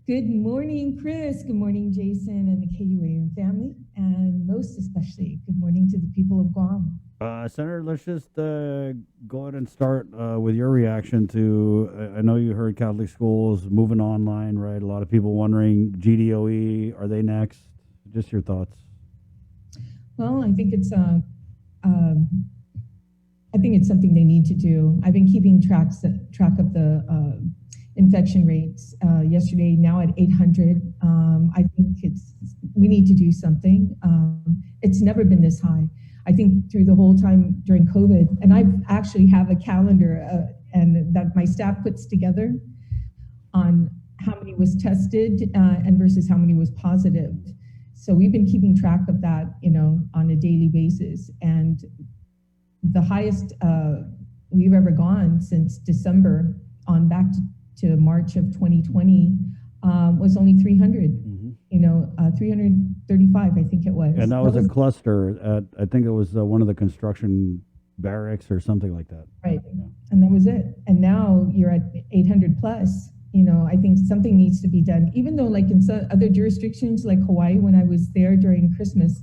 Good morning, Chris. Good morning, Jason and the KUAM family. And most especially, good morning to the people of Guam. Senator, let's just go ahead and start with your reaction to. I know you heard Catholic schools moving online, right? A lot of people wondering GDOE, are they next? Just your thoughts. Well, um, I think it's something they need to do. I've been keeping track of the infection rates yesterday, now at 800. I think we need to do something. It's never been this high. I think through the whole time during COVID, and I actually have a calendar and that my staff puts together on how many was tested and versus how many was positive. So we've been keeping track of that, on a daily basis. And the highest we've ever gone since December on back to March of 2020 was only 300. 335, I think it was. And that was a cluster at, I think it was one of the construction barracks or something like that. Right. Yeah. And that was it. And now you're at 800 plus. I think something needs to be done, even though like in some other jurisdictions like Hawaii, when I was there during Christmas,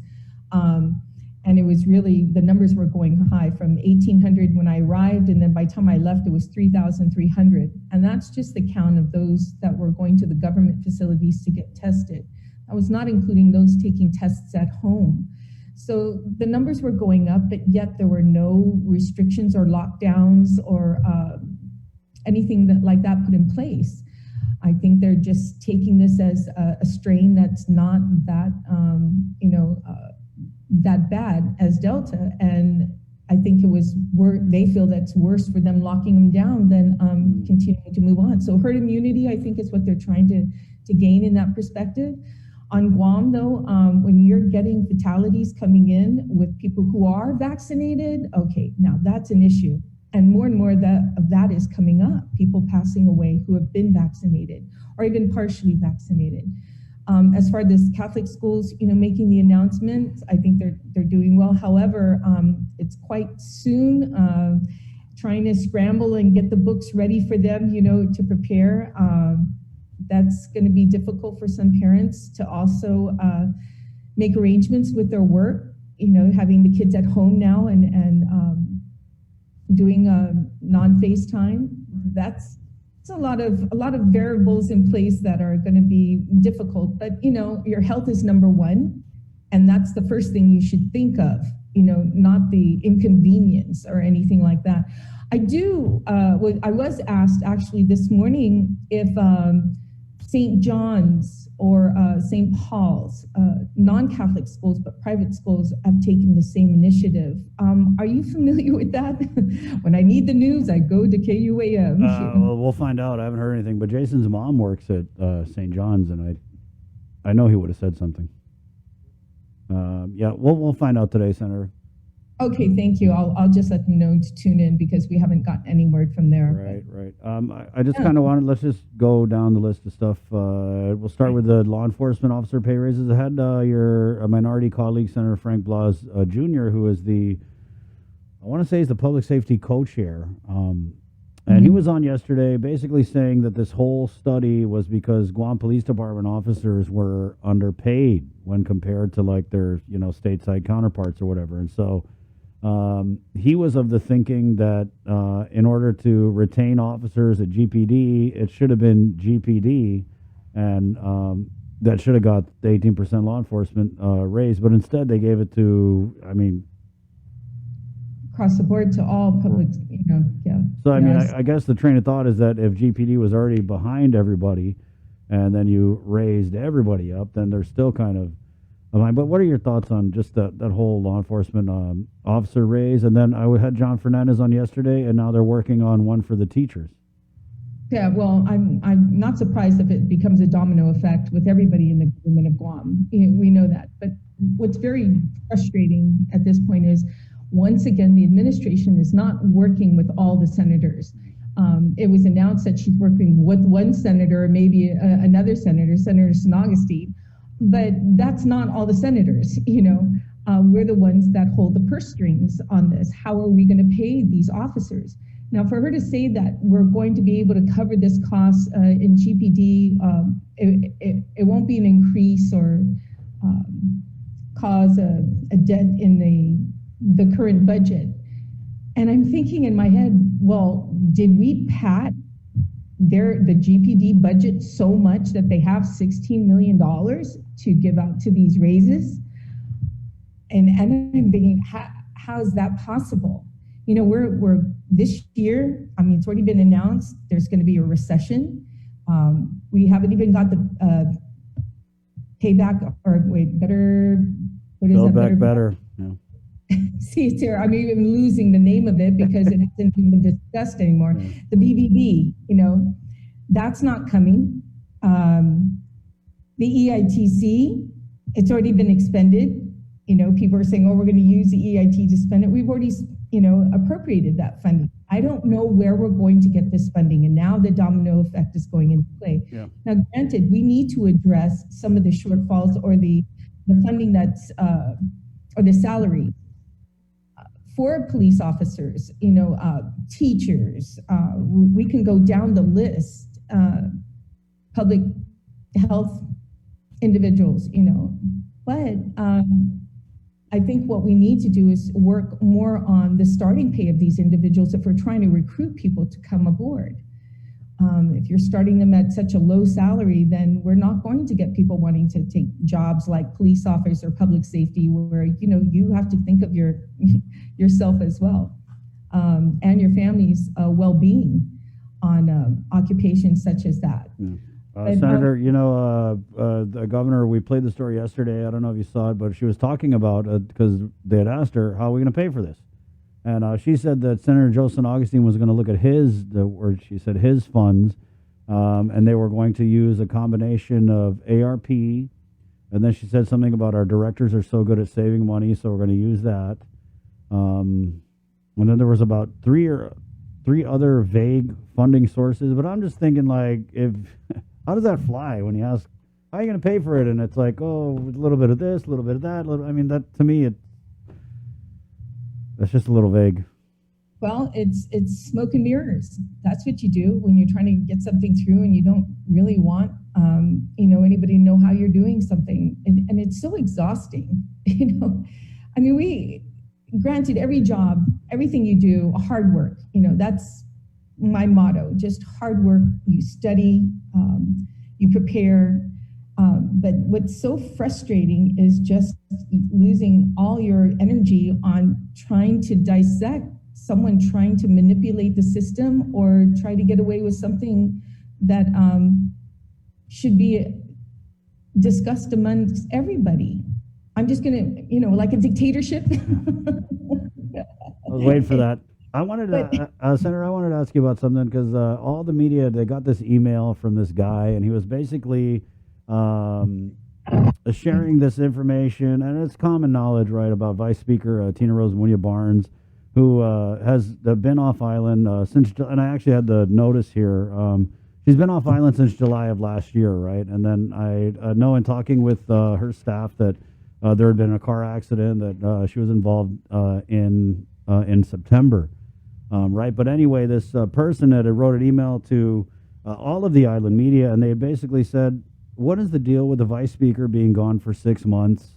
and it was really, the numbers were going high from 1,800 when I arrived, and then by the time I left, it was 3,300. And that's just the count of those that were going to the government facilities to get tested. I was not including those taking tests at home. So the numbers were going up, but yet there were no restrictions or lockdowns or anything like that put in place. I think they're just taking this as a strain that's not that, that bad as Delta. And I think they feel that's worse for them locking them down than continuing to move on. So herd immunity, I think, is what they're trying to gain in that perspective. On Guam, though, when you're getting fatalities coming in with people who are vaccinated, okay, now that's an issue. And more of that is coming up, people passing away who have been vaccinated or even partially vaccinated. As far as Catholic schools, making the announcements, I think they're doing well. However, it's quite soon, trying to scramble and get the books ready for them, to prepare. That's going to be difficult for some parents to also make arrangements with their work, having the kids at home now and doing non-FaceTime. That's a lot of variables in place that are going to be difficult. But your health is number one, and that's the first thing you should think of. Not the inconvenience or anything like that. I was asked actually this morning if St. John's or St. Paul's, non-Catholic schools, but private schools have taken the same initiative. Are you familiar with that? When I need the news, I go to KUAM. Well, we'll find out. I haven't heard anything, but Jason's mom works at St. John's, and I know he would have said something. Yeah, we'll find out today, Senator. Okay, thank you. I'll just let them know to tune in because we haven't gotten any word from there. Right. I just kind of let's just go down the list of stuff. We'll start with the law enforcement officer pay raises. I had your minority colleague, Senator Frank Blas Jr., who is I want to say he's the public safety co-chair. And he was on yesterday basically saying that this whole study was because Guam Police Department officers were underpaid when compared to like their, stateside counterparts or whatever. And so he was of the thinking that in order to retain officers at GPD, it should have been GPD, and that should have got the 18% law enforcement raise. But instead, they gave it to, across the board to all public, yeah. So, I guess the train of thought is that if GPD was already behind everybody and then you raised everybody up, then they're still kind of aligned. But what are your thoughts on just that whole law enforcement officer raise? And then I had John Fernandez on yesterday, and now they're working on one for the teachers. Yeah, well, I'm not surprised if it becomes a domino effect with everybody in the government of Guam. We know that. But what's very frustrating at this point is, once again, the administration is not working with all the senators. It was announced that she's working with one senator, maybe another senator, Senator Sonagasti, but that's not all the senators. We're the ones that hold the purse strings on this. How are we going to pay these officers? Now, for her to say that we're going to be able to cover this cost in GPD, it won't be an increase or cause a dent in the current budget. And I'm thinking in my head, well, did we pat the GPD budget so much that they have $16 million to give out to these raises? And I'm thinking, how is that possible? You know, we're this year, I mean, it's already been announced there's going to be a recession. We haven't even got the payback, or wait, better, what is Build that? Back Better. Yeah. See, it's here. I'm even losing the name of it because it hasn't even been discussed anymore. Yeah. The BBB, you know, that's not coming. The EITC, it's already been expended. You know, people are saying, oh, we're going to use the EIT to spend it. We've already, you know, appropriated that funding. I don't know where we're going to get this funding. And now the domino effect is going into play. Yeah. Now, granted, we need to address some of the shortfalls or the funding that's, or the salary for police officers, you know, teachers. We can go down the list, public health individuals, you know. But I think what we need to do is work more on the starting pay of these individuals if we're trying to recruit people to come aboard. If you're starting them at such a low salary, then we're not going to get people wanting to take jobs like police officer or public safety, where, you know, you have to think of yourself as well, and your family's well-being on occupations such as that. Yeah. Senator, you know, the governor, we played the story yesterday. I don't know if you saw it, but she was talking about, because they had asked her, how are we going to pay for this? And she said that Senator Joe St. Augustine was going to look at she said his funds, and they were going to use a combination of ARP, and then she said something about our directors are so good at saving money, so we're going to use that. And then there was about three other vague funding sources, but I'm just thinking, like, how does that fly when you ask, how are you going to pay for it? And it's like, oh, a little bit of this, a little bit of that. I mean, that to me, that's just a little vague. Well, it's smoke and mirrors. That's what you do when you're trying to get something through and you don't really want, you know, anybody to know how you're doing something. And it's so exhausting, you know. I mean, granted, every job, everything you do, hard work, you know, that's my motto, just hard work. You study, you prepare. But what's so frustrating is just losing all your energy on trying to dissect someone trying to manipulate the system or try to get away with something that should be discussed amongst everybody. I'm just going to, you know, like a dictatorship. I was waiting for that. I wanted to, Senator, I wanted to ask you about something, because all the media, they got this email from this guy, and he was basically sharing this information, and it's common knowledge, right, about Vice Speaker Tina Rose Munya Barnes, who has been off island since, and I actually had the notice here, she's been off island since July of last year, right? And then I know in talking with her staff that there had been a car accident that she was involved in September, right? But anyway, this person that had wrote an email to all of the island media, and they basically said, what is the deal with the Vice Speaker being gone for 6 months?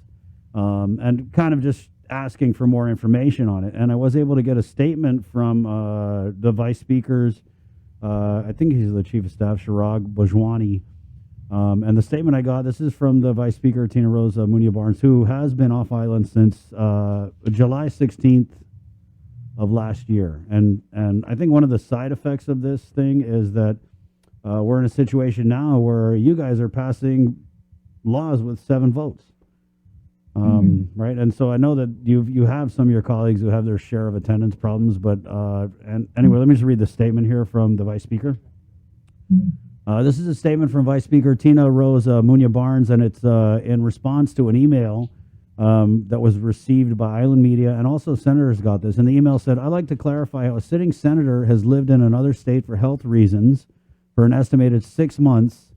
And kind of just asking for more information on it. And I was able to get a statement from the Vice Speaker's, I think he's the Chief of Staff, Chirag Bojwani. And the statement I got, this is from the Vice Speaker, Tina Rose Munya Barnes, who has been off island since July 16th of last year. And I think one of the side effects of this thing is that we're in a situation now where you guys are passing laws with 7 votes. Right, and so I know that you have some of your colleagues who have their share of attendance problems, but and anyway, let me just read the statement here from the Vice Speaker. This is a statement from Vice Speaker Tina Rose Munya Barnes, and it's in response to an email that was received by Island Media, and also senators got this. And the email said, "I'd like to clarify how a sitting senator has lived in another state for health reasons for an estimated 6 months,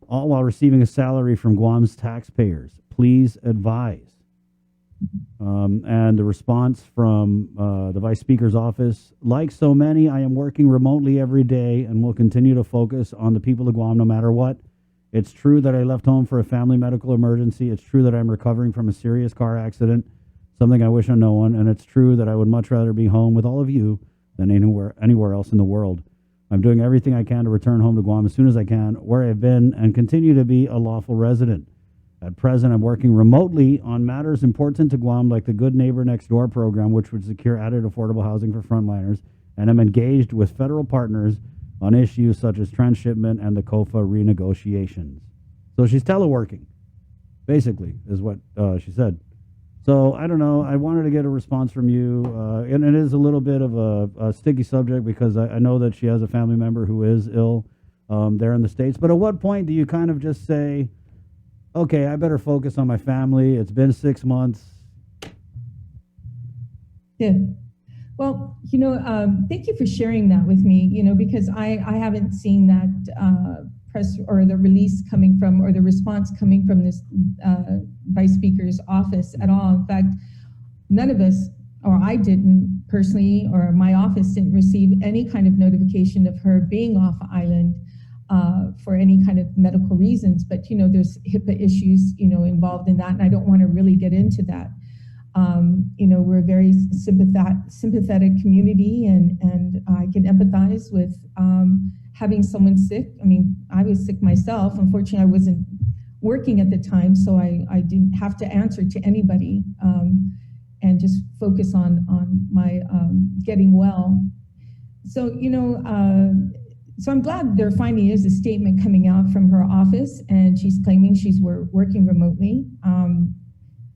all while receiving a salary from Guam's taxpayers. Please advise." And the response from the Vice Speaker's office: "Like so many, I am working remotely every day and will continue to focus on the people of Guam no matter what. It's true that I left home for a family medical emergency. It's true that I'm recovering from a serious car accident, something I wish on no one. And it's true that I would much rather be home with all of you than anywhere else in the world. I'm doing everything I can to return home to Guam as soon as I can, where I've been, and continue to be a lawful resident. At present, I'm working remotely on matters important to Guam, like the Good Neighbor Next Door program, which would secure added affordable housing for frontliners, and I'm engaged with federal partners on issues such as transshipment and the COFA renegotiations. So she's teleworking, basically, is what she said. So I don't know. I wanted to get a response from you, and it is a little bit of a sticky subject because I know that she has a family member who is ill there in the States. But at what point do you kind of just say, okay, I better focus on my family. It's been 6 months. Yeah. Well, thank you for sharing that with me, because I haven't seen that press or the release coming from, or the response coming from this Vice Speaker's office at all. In fact, none of us, or I didn't personally, or my office didn't receive any kind of notification of her being off island for any kind of medical reasons. But, there's HIPAA issues, involved in that, and I don't want to really get into that. We're a very sympathetic community, and I can empathize with having someone sick. I mean, I was sick myself. Unfortunately, I wasn't working at the time, so I didn't have to answer to anybody and just focus on my getting well. So, so I'm glad there finally is a statement coming out from her office, and she's claiming she's working remotely.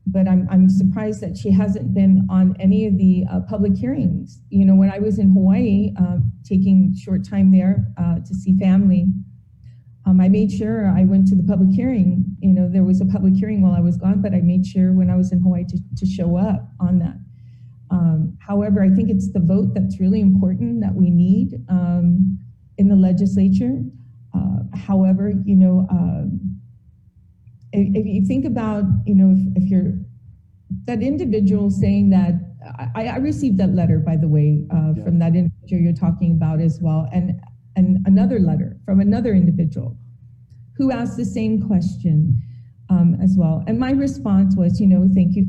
But I'm surprised that she hasn't been on any of the public hearings. When I was in Hawaii, taking short time there to see family, I made sure I went to the public hearing. There was a public hearing while I was gone, but I made sure when I was in Hawaii to show up on that. However, I think it's the vote that's really important that we need in the legislature. However, if you think about, if you're that individual saying that, I received that letter, by the way, from that individual you're talking about as well, and another letter from another individual who asked the same question as well. And my response was, thank you,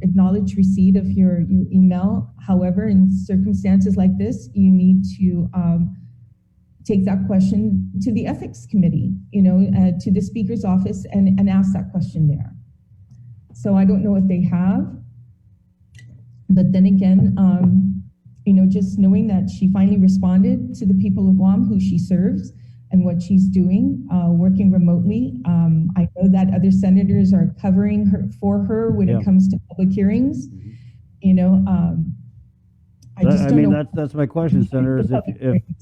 acknowledge receipt of your email. However, in circumstances like this, you need to take that question to the ethics committee, to the speaker's office, and ask that question there. So I don't know if they have, but then again, just knowing that she finally responded to the people of Guam who she serves and what she's doing, working remotely. I know that other senators are covering her for her when it comes to public hearings. That's my question, Senator, is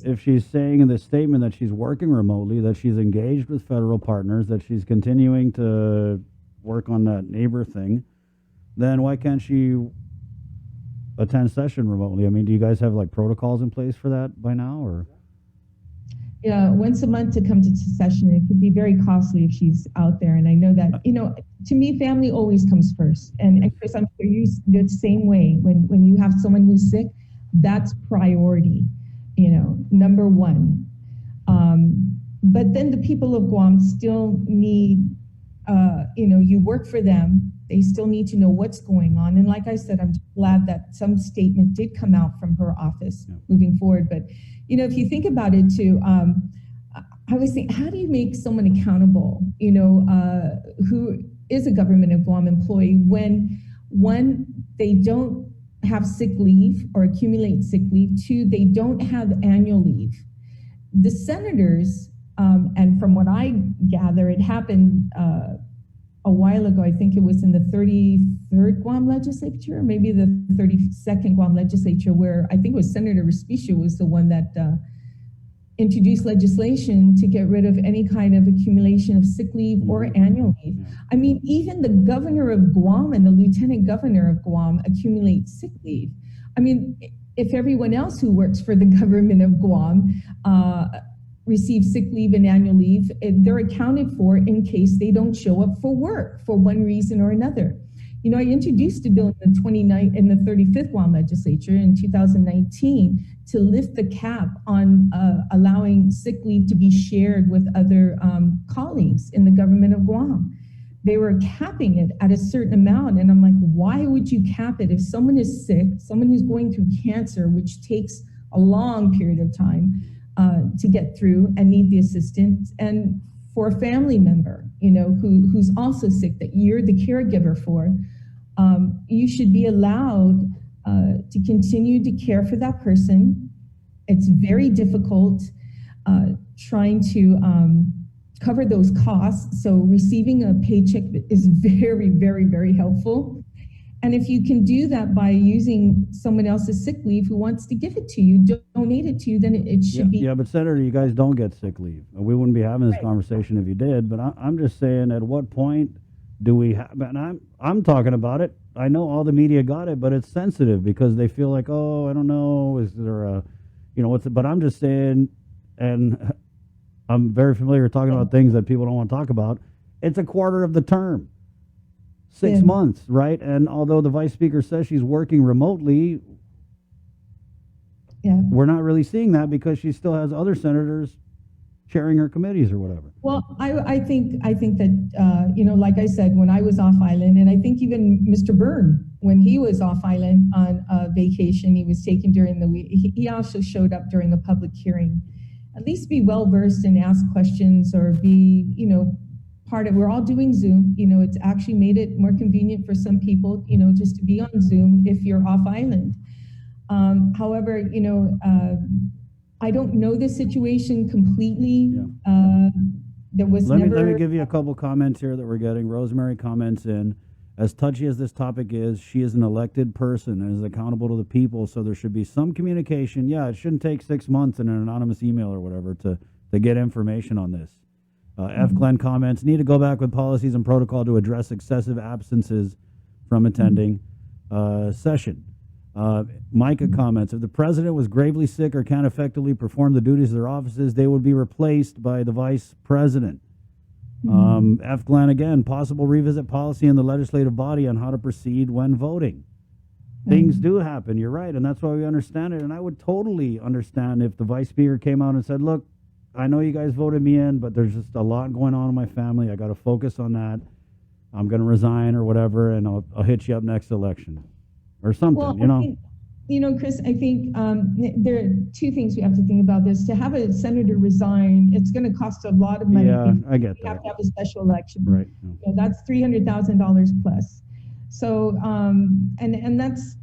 if she's saying in this statement that she's working remotely, that she's engaged with federal partners, that she's continuing to work on that neighbor thing, then why can't she attend session remotely? I mean, do you guys have like protocols in place for that by now, or? Yeah, once a month to come to session. It could be very costly if she's out there. And I know that, to me, family always comes first. And Chris, I'm sure you're the same way. When you have someone who's sick, that's priority, number one. But then the people of Guam still need, you work for them. They still need to know what's going on. And like I said, I'm glad that some statement did come out from her office moving forward. But, if you think about it too, I was thinking, how do you make someone accountable, who is a government of Guam employee when, one, they don't have sick leave or accumulate sick leave, two, they don't have annual leave. The senators, and from what I gather, it happened a while ago. I think it was in the 33rd Guam legislature, or maybe the 32nd Guam legislature, where I think it was Senator Respicio was the one that introduced legislation to get rid of any kind of accumulation of sick leave or annual leave. I mean, even the governor of Guam and the lieutenant governor of Guam accumulate sick leave. I mean, if everyone else who works for the government of Guam receive sick leave and annual leave, they're accounted for in case they don't show up for work for one reason or another. You know, I introduced a bill in the 29 in the 35th Guam legislature in 2019 to lift the cap on allowing sick leave to be shared with other colleagues in the government of Guam. They were capping it at a certain amount. And I'm like, why would you cap it? If someone is sick, someone who's going through cancer, which takes a long period of time to get through and need the assistance, and for a family member, you know, who's also sick that you're the caregiver for, you should be allowed to continue to care for that person. It's very difficult trying to cover those costs. So receiving a paycheck is very, very, very helpful. And if you can do that by using someone else's sick leave who wants to give it to you, donate it to you, then it should be. Yeah, but Senator, you guys don't get sick leave. We wouldn't be having this conversation if you did. But I'm just saying, at what point do we have? And I'm talking about it. I know all the media got it, but it's sensitive because they feel like, oh, I don't know, is there a, you know, what's it? But I'm just saying, and I'm very familiar with talking about things that people don't want to talk about. It's a quarter of the term. 6 months, right? And although the vice speaker says she's working remotely, we're not really seeing that because she still has other senators chairing her committees or whatever. Well, I think that, you know, like I said, when I was off island, and I think even Mr. Byrne, when he was off island on vacation, he was taken during the week, he also showed up during a public hearing. At least be well-versed and ask questions, or be, you know, part of, we're all doing Zoom, you know, it's actually made it more convenient for some people, you know, just to be on Zoom if you're off island. However, you know, I don't know the situation completely. There was let me give you a couple comments here that we're getting. Rosemary comments in, as touchy as this topic is, she is an elected person and is accountable to the people, so there should be some communication. Yeah, it shouldn't take 6 months in an anonymous email or whatever to get information on this. F. Glenn comments, need to go back with policies and protocol to address excessive absences from attending session. Micah comments, if the president was gravely sick or can't effectively perform the duties of their offices, they would be replaced by the vice president. F. Glenn again, possible revisit policy in the legislative body on how to proceed when voting. Things do happen, you're right, and that's why we understand it. And I would totally understand if the vice speaker came out and said, look, I know you guys voted me in, but there's just a lot going on in my family. I got to focus on that. I'm going to resign or whatever, and I'll hit you up next election or something, well, you know? I think, you know, Chris, I think there are two things we have to think about this. To have a senator resign, it's going to cost a lot of money. Yeah, I get that. You have to have a special election. Right. You know, that's $300,000 plus. So, and that's,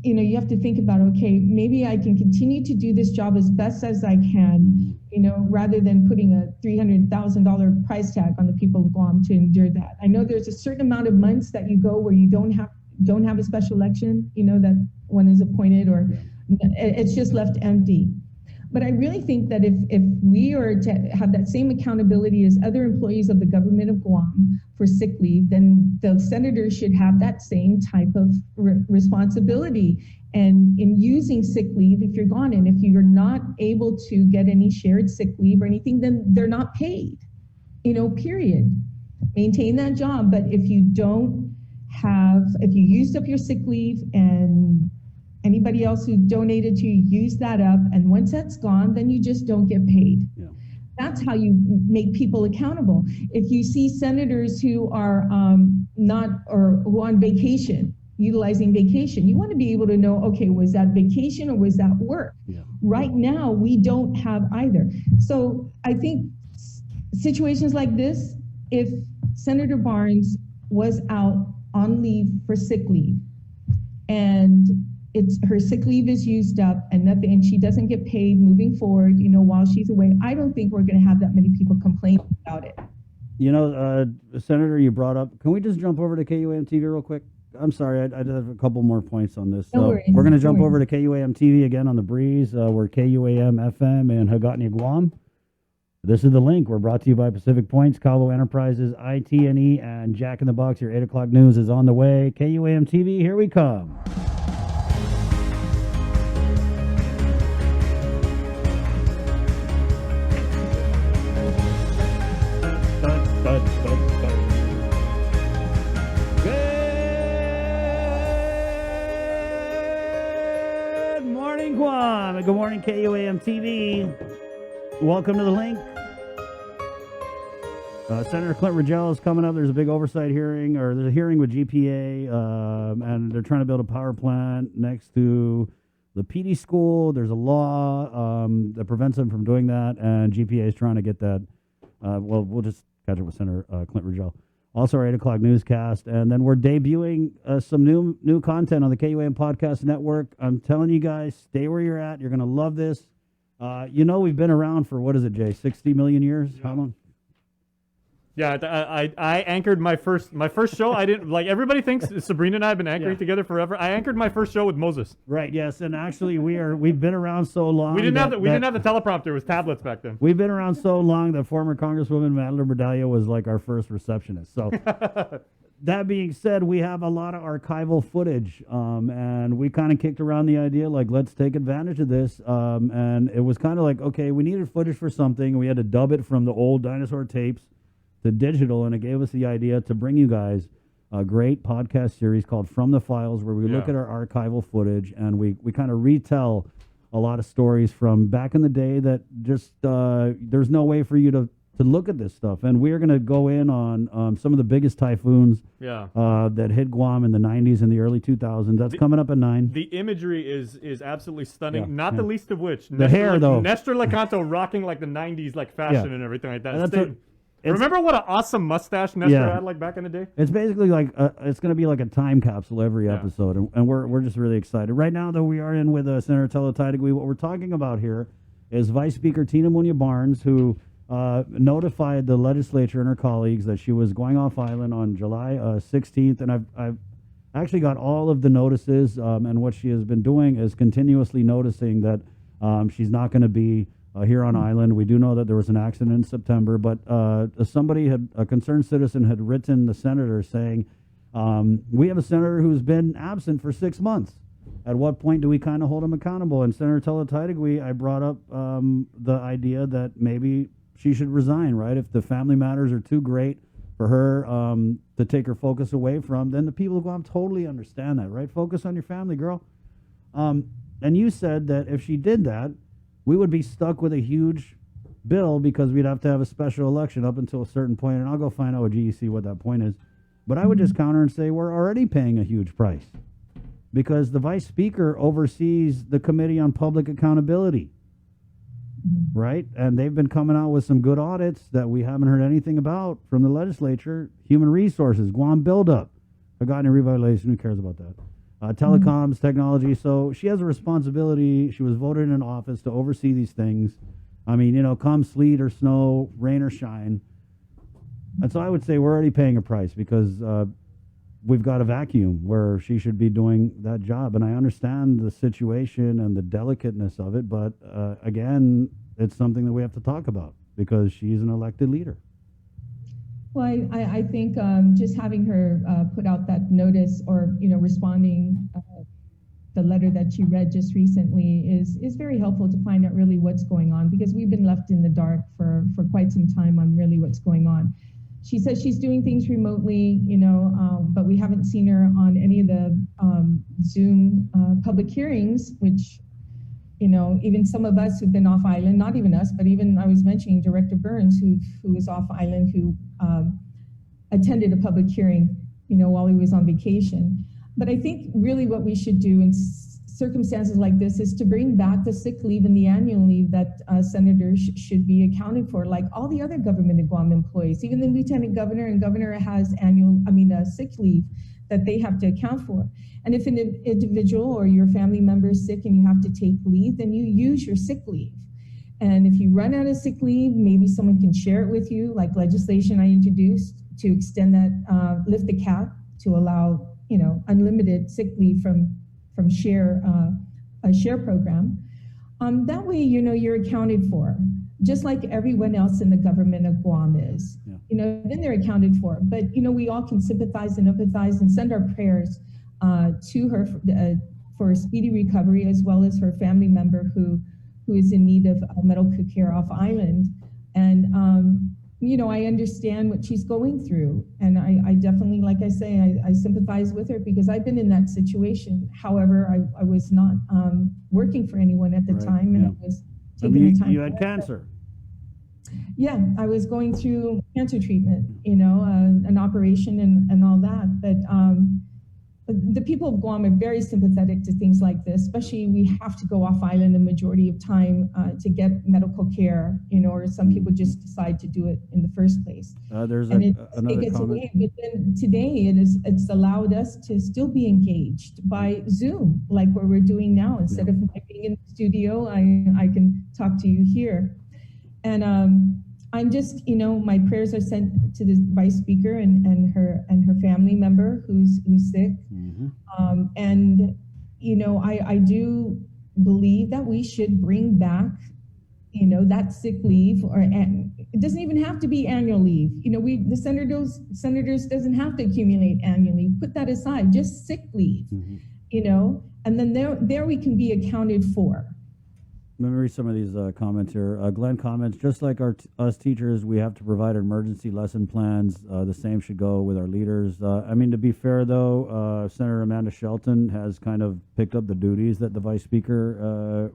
you know, you have to think about, okay, maybe I can continue to do this job as best as I can, you know, rather than putting a $300,000 price tag on the people of Guam to endure that. I know there's a certain amount of months that you go where you don't have a special election, you know, that one is appointed, or it's just left empty. But I really think that if we are to have that same accountability as other employees of the government of Guam for sick leave, then the senators should have that same type of responsibility. And in using sick leave, if you're gone and if you're not able to get any shared sick leave or anything, then they're not paid, you know, period. Maintain that job. But if you if you used up your sick leave and anybody else who donated to you, use that up, and once that's gone, then you just don't get paid. Yeah. That's how you make people accountable. If you see senators who are not, or who are on vacation, utilizing vacation, you want to be able to know, okay, was that vacation or was that work? Yeah. Right now, we don't have either. So I think situations like this, if Senator Barnes was out on leave for sick leave, and her sick leave is used up and she doesn't get paid moving forward, you know, while she's away, I don't think we're going to have that many people complain about it. You know, Senator, you brought up, can we just jump over to KUAM TV real quick? I'm sorry, I just have a couple more points on this. So we're going to jump over to KUAM TV again on the breeze. We're KUAM FM in Hagatni, Guam. This is the link. We're brought to you by Pacific Points, Cabo Enterprises, ITNE, and Jack in the Box. Your 8 o'clock news is on the way. KUAM TV, here we come. morning, KUAM TV. Welcome to the link. Senator Clint Ridgell is coming up. There's a big oversight hearing, or there's a hearing with GPA, and they're trying to build a power plant next to the PD school. There's a law that prevents them from doing that, and GPA is trying to get that. Well, we'll just catch up with Senator Clint Ridgell. Also, our 8 o'clock newscast, and then we're debuting some new content on the KUAM Podcast Network. I'm telling you guys, stay where you're at. You're going to love this. We've been around for, what is it, Jay, 60 million years? Yeah. How long? Yeah, I anchored my first show. I didn't, like, everybody thinks Sabrina and I have been anchoring together forever. I anchored my first show with Moses. Right. Yes, and actually we've been around so long. We didn't have the teleprompter. It was tablets back then. We've been around so long that former Congresswoman Madeline Medalla was like our first receptionist. So that being said, we have a lot of archival footage, and we kind of kicked around the idea, like, let's take advantage of this. And it was kind of like, okay, we needed footage for something. We had to dub it from the old dinosaur tapes to digital, and it gave us the idea to bring you guys a great podcast series called From the Files, where we look at our archival footage and we kind of retell a lot of stories from back in the day that just there's no way for you to look at this stuff. And we're going to go in on some of the biggest typhoons that hit Guam in the 90s and the early 2000s. That's coming up at 9. The imagery is absolutely stunning, not the least of which the hair, though. Nestor Lecanto rocking like the 90s like fashion and everything like that. Remember what an awesome mustache Nestor had like back in the day? It's basically like it's going to be like a time capsule every episode, and we're just really excited. Right now, though, we are in with Senator Telo Taitague. What we're talking about here is Vice Speaker Tina Munya Barnes, who notified the legislature and her colleagues that she was going off island on July 16th, and I've actually got all of the notices, and what she has been doing is continuously noticing that she's not going to be here on island. We do know that there was an accident in September, but a concerned citizen had written the senator saying, we have a senator who's been absent for 6 months. At what point do we kind of hold him accountable? And Senator Telo Taitague, I brought up the idea that maybe she should resign, right? If the family matters are too great for her to take her focus away from, then the people of Guam totally understand that, right? Focus on your family, girl. And you said that if she did that, we would be stuck with a huge bill because we'd have to have a special election up until a certain point, and I'll go find out with GEC what that point is. But I would just counter and say we're already paying a huge price because the Vice Speaker oversees the Committee on Public Accountability, right? And they've been coming out with some good audits that we haven't heard anything about from the legislature. Human Resources, Guam Buildup, Forgotten and Revitalization, who cares about that? Telecoms, technology. So she has a responsibility. She was voted in office to oversee these things. I mean, come sleet or snow, rain or shine. And so I would say we're already paying a price because we've got a vacuum where she should be doing that job. And I understand the situation and the delicateness of it. But again, it's something that we have to talk about because she's an elected leader. Well, I think just having her put out that notice or, responding the letter that she read just recently is very helpful to find out really what's going on because we've been left in the dark for quite some time on really what's going on. She says she's doing things remotely, but we haven't seen her on any of the Zoom public hearings, which, even some of us who've been off island, not even us, but even I was mentioning Director Burns, who was off island, who attended a public hearing, while he was on vacation. But I think really what we should do in circumstances like this is to bring back the sick leave and the annual leave that senators should be accounted for, like all the other government and Guam employees. Even the lieutenant governor and governor has sick leave that they have to account for. And if an individual or your family member is sick and you have to take leave, then you use your sick leave. And if you run out of sick leave, maybe someone can share it with you, like legislation I introduced to extend that, lift the cap to allow, unlimited sick leave from a share program. That way, you're accounted for, just like everyone else in the government of Guam is. Yeah. Then they're accounted for. But, we all can sympathize and empathize and send our prayers to her for a speedy recovery, as well as her family member who is in need of medical care off island. And I understand what she's going through. And I definitely, like I say, I sympathize with her because I've been in that situation. However, I was not working for anyone at the Right, time, and yeah. I was I taking mean, the time. you had cancer. Yeah, I was going through cancer treatment, an operation and all that. But the people of Guam are very sympathetic to things like this, especially we have to go off island the majority of time to get medical care, or some people just decide to do it in the first place. There's And it another gets comment. away. But then today it's allowed us to still be engaged by Zoom, like what we're doing now. Instead of being in the studio, I can talk to you here. And I'm just, my prayers are sent to the vice speaker and her family member who's sick. Mm-hmm. And I do believe that we should bring back, that sick leave, and it doesn't even have to be annual leave. The senators doesn't have to accumulate annual leave. Put that aside, just sick leave. Mm-hmm. And then there we can be accounted for. Let me read some of these comments here. Glenn comments, just like us teachers, we have to provide emergency lesson plans. The same should go with our leaders. I mean, to be fair, though, Senator Amanda Shelton has kind of picked up the duties that the vice speaker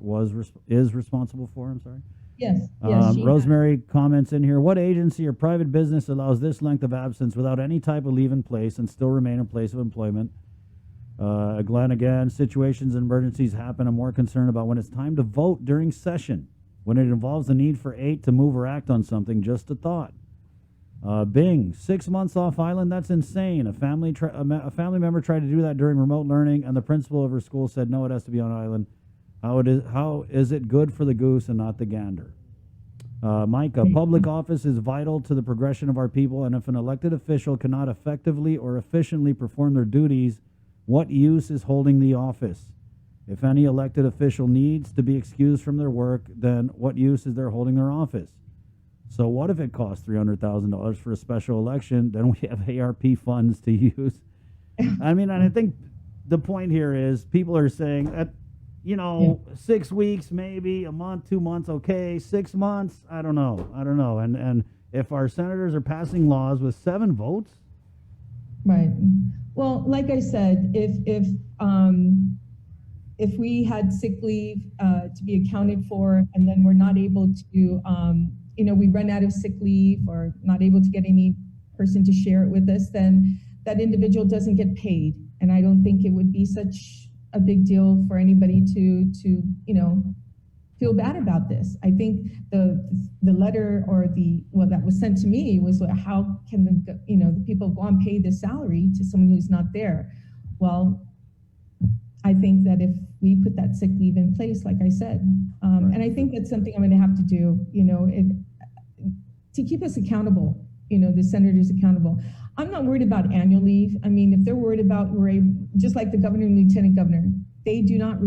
is responsible for. I'm sorry. Yes. Rosemary comments in here, what agency or private business allows this length of absence without any type of leave in place and still remain in place of employment? Glenn, again, situations and emergencies happen. I'm more concerned about when it's time to vote during session, when it involves the need for 8 to move or act on something. Just a thought. Bing, 6 months off island, that's insane. A family member tried to do that during remote learning, and the principal of her school said, no, it has to be on island. How is it good for the goose and not the gander? Micah, public office is vital to the progression of our people, and if an elected official cannot effectively or efficiently perform their duties, what use is holding the office? If any elected official needs to be excused from their work, then what use is there holding their office? So what if it costs $300,000 for a special election? Then we have ARP funds to use. I mean, and I think the point here is people are saying that, 6 weeks, maybe a month, 2 months, okay. 6 months, I don't know. And if our senators are passing laws with 7 votes, right. Well, like I said, if we had sick leave to be accounted for, and then we're not able to, we run out of sick leave or not able to get any person to share it with us, then that individual doesn't get paid. And I don't think it would be such a big deal for anybody to feel bad about this. I think the letter or that was sent to me was, how can the people of Guam pay the salary to someone who's not there? Well, I think that if we put that sick leave in place, like I said, right. And I think that's something I'm going to have to do, to keep us accountable, the senators accountable. I'm not worried about annual leave. I mean, if they're worried about, just like the governor and lieutenant governor, they do not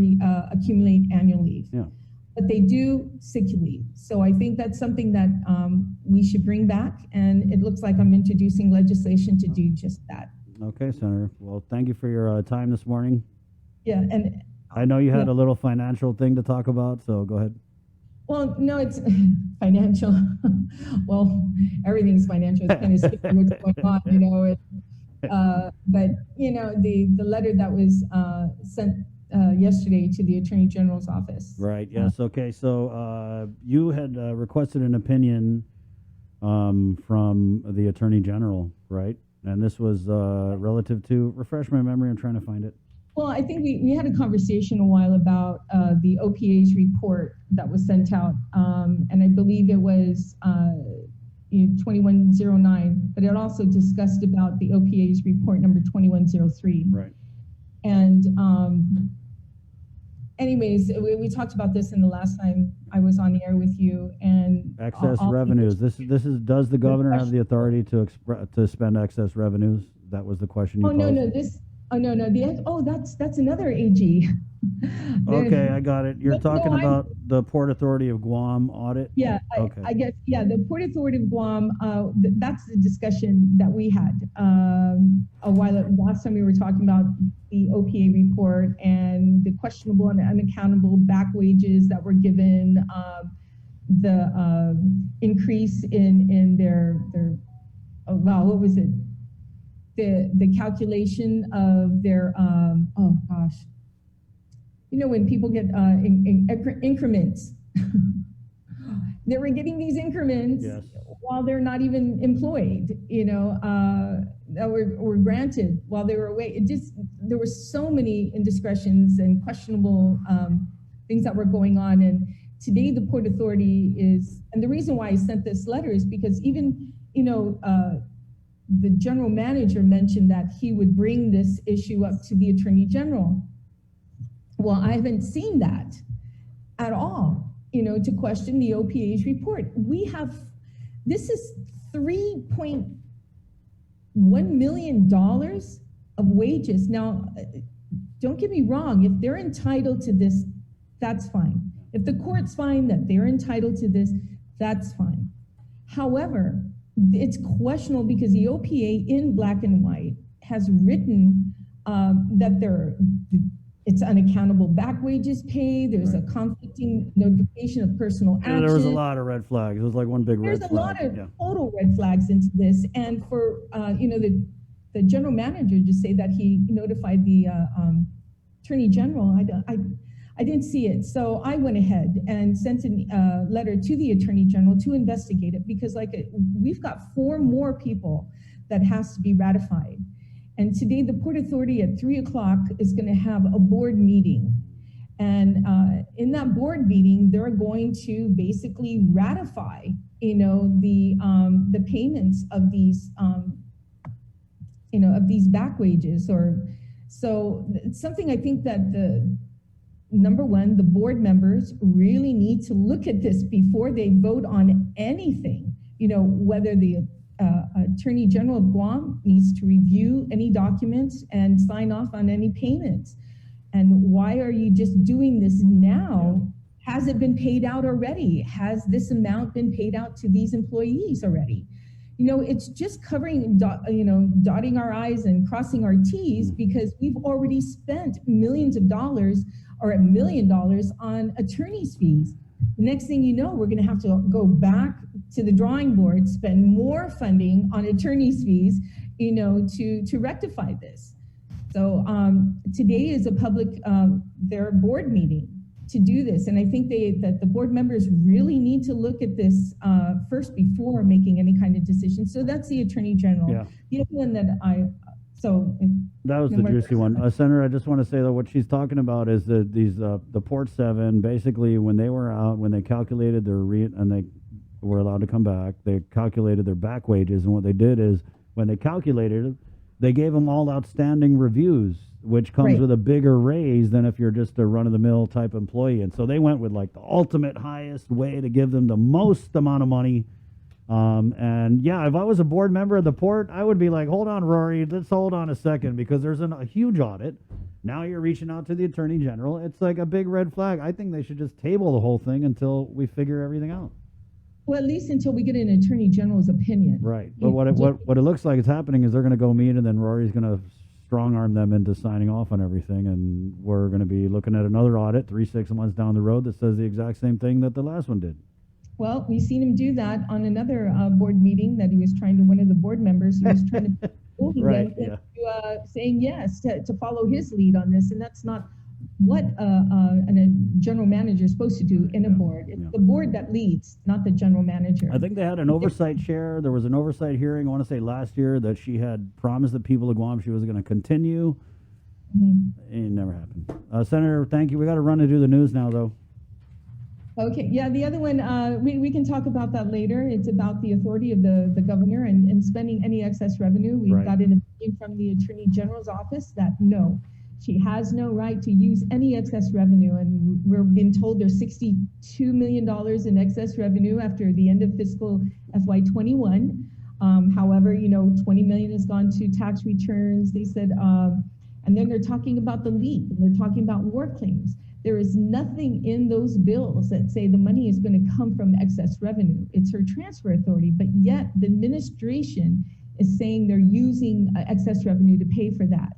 accumulate annual leave. Yeah. But they do sick leave. So I think that's something that we should bring back, and it looks like I'm introducing legislation to do just that. Okay, Senator. Well, thank you for your time this morning. Yeah, and I know you had a little financial thing to talk about, so go ahead. Well, no, it's financial. Well, everything's financial. It's kind of scary what's going on, But the letter that was sent yesterday to the Attorney General's office. Right. Yes. Okay. So you had requested an opinion from the Attorney General, right? And this was relative to, refresh my memory, I'm trying to find it. Well, I think we had a conversation a while about the OPA's report that was sent out, and I believe it was 2109, but it also discussed about the OPA's report number 2103. Right. And anyways, we talked about this in the last time I was on the air with you. And excess revenues. This is. Does the governor have the authority to spend excess revenues? That was the question you posed. No. That's another AG. Okay, I got it. You're talking about the Port Authority of Guam audit? Yeah, okay. I guess, the Port Authority of Guam, that's the discussion that we had last time we were talking about the OPA report and the questionable and unaccountable back wages that were given. increase in their well, what was it? The calculation of their oh gosh, you know, when people get increments. They were getting these increments Yes. while they're not even employed, you know, that were granted while they were away. It just, there were so many indiscretions and questionable things that were going on. And today the Port Authority is, and the reason why I sent this letter is because even, you know, the general manager mentioned that he would bring this issue up to the Attorney General. Well, I haven't seen that at all, you know, to question the OPA's report. We have, this is $3.1 million of wages. Now, don't get me wrong, if they're entitled to this, that's fine. If the courts find that they're entitled to this, that's fine. However, it's questionable because the OPA in black and white has written that it's unaccountable back wages pay. There's a conflicting notification of personal action. There was a lot of red flags. It was like one big red flag. There's a lot of total red flags into this. And for, you know, the general manager to say that he notified the Attorney General, I didn't see it. So I went ahead and sent a letter to the Attorney General to investigate it because we've got 4 more people that has to be ratified. And today the Port Authority at 3 o'clock is going to have a board meeting. And in that board meeting, they're going to basically ratify, you know, the payments of these, you know, of these back wages. So it's something I think that number one, the board members really need to look at this before they vote on anything, you know, whether the Attorney General of Guam needs to review any documents and sign off on any payments. And why are you just doing this now? Has it been paid out already? Has this amount been paid out to these employees already? You know, it's just covering, you know, dotting our I's and crossing our T's because we've already spent millions of dollars or $1 million on attorney's fees. The next thing you know, we're going to have to go back to the drawing board, spend more funding on attorney's fees, you know, to rectify this. So today is a public, their board meeting to do this. And I think that the board members really need to look at this first before making any kind of decision. So that's the Attorney General. Yeah. The other one that that was the juicy one. Senator, I just want to say that what she's talking about is that the Port 7, basically when they were out, when they calculated their and they were allowed to come back, they calculated their back wages. And what they did is when they calculated it, they gave them all outstanding reviews, which comes with a bigger raise than if you're just a run-of-the-mill type employee. And so they went with like the ultimate highest way to give them the most amount of money. And yeah, if I was a board member of the Port, I would be like, hold on, Rory, let's hold on a second, because there's a huge audit. Now you're reaching out to the Attorney General. It's like a big red flag. I think they should just table the whole thing until we figure everything out. Well, at least until we get an Attorney General's opinion. Right. But what it looks like is happening is they're going to go meet, and then Rory's going to strong arm them into signing off on everything, and we're going to be looking at another audit 3-6 months down the road that says the exact same thing that the last one did. Well, we've seen him do that on another board meeting that he was trying to, one of the board members, he was trying to saying yes to follow his lead on this, and that's not what a general manager is supposed to do in a board. It's the board that leads, not the general manager. I think they had an oversight chair. There was an oversight hearing, I want to say last year, that she had promised the people of Guam she was going to continue. It never happened. Senator, thank you. We got to run to do the news now, though. Okay, yeah, the other one, we can talk about that later. It's about the authority of the governor and spending any excess revenue. We've got an opinion from the Attorney General's office that no, she has no right to use any excess revenue. And we're being told there's $62 million in excess revenue after the end of fiscal FY21. However, you know, $20 million has gone to tax returns. They said, and then they're talking about the LEAP, and they're talking about war claims. There is nothing in those bills that say the money is going to come from excess revenue. It's her transfer authority, but yet the administration is saying they're using excess revenue to pay for that.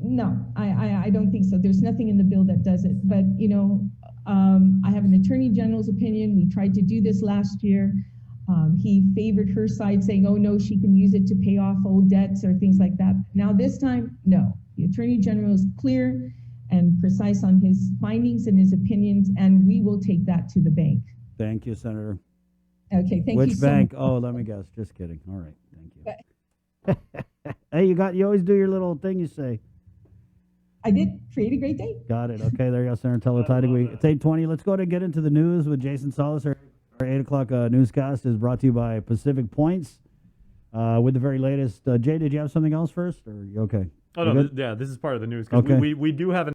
No, I don't think so. There's nothing in the bill that does it. But, you know, I have an attorney general's opinion. We tried to do this last year. He favored her side, saying, oh no, she can use it to pay off old debts or things like that. Now this time, no. The attorney general is clear and precise on his findings and his opinions, and we will take that to the bank. Thank you, Senator. Okay, thank you Which so bank? much. Oh, let me guess. Just kidding. All right, thank you. Hey, you always do your little thing you say. I did create a great day. Got it. Okay, there you go, Senator Telo Taitague. It's 8:20. Let's go ahead and get into the news with Jason Salas. Our 8 o'clock newscast is brought to you by Pacific Points with the very latest. Jay, did you have something else first? Or you okay? Oh, You no, good? yeah, this is part of the news. 'Cause Okay. we do have an